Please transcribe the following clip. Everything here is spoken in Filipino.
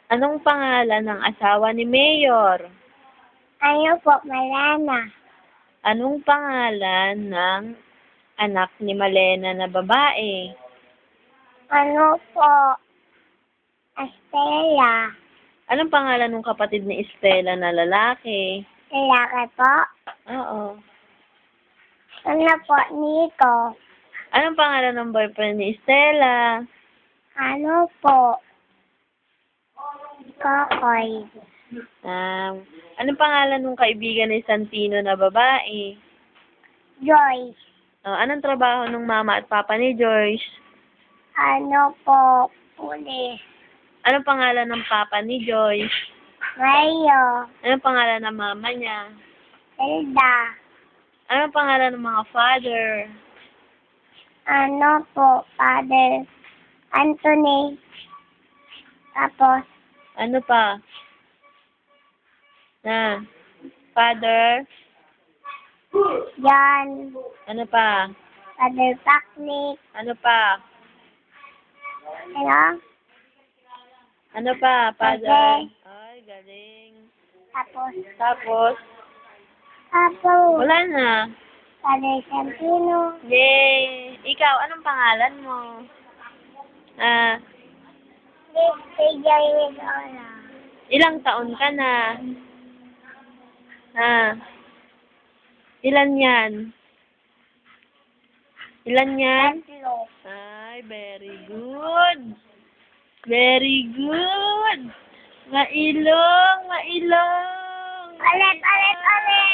Anong pangalan ng asawa ni Mayor? Ano po, Malana? Anong pangalan ng anak ni Malena na babae? Ano po, Estela? Anong pangalan ng kapatid ni Estela na lalaki? Lalaki po? Oo. Ano po, Nico? Anong pangalan ng boyfriend ni Estela? Ano po, Kokoy? Anong pangalan ng kaibigan ni Santino na babae? Joyce? Anong trabaho ng mama at papa ni Joyce? Ano po, Pulis? Anong pangalan ng papa ni Joyce? Mayo? Anong pangalan ng mama niya? Hilda? Anong pangalan ng mga father? Ano po, Father Anthony? Tapos, Ano pa? Father? John? Ano pa? Father Pacnic? Ano pa? Ano? Ano pa, father? Okay. Ay, galing. Tapos, Tapos, Apo? wala na. Father Santino? Yay! Ikaw, anong pangalan mo? Mr. Jerry Lola? Ilang taon ka na? Ilan yan? Ilan yan? Tatlo. Ay, very good. Very good. Mailong, mailong. Ulit, ulit, ulit!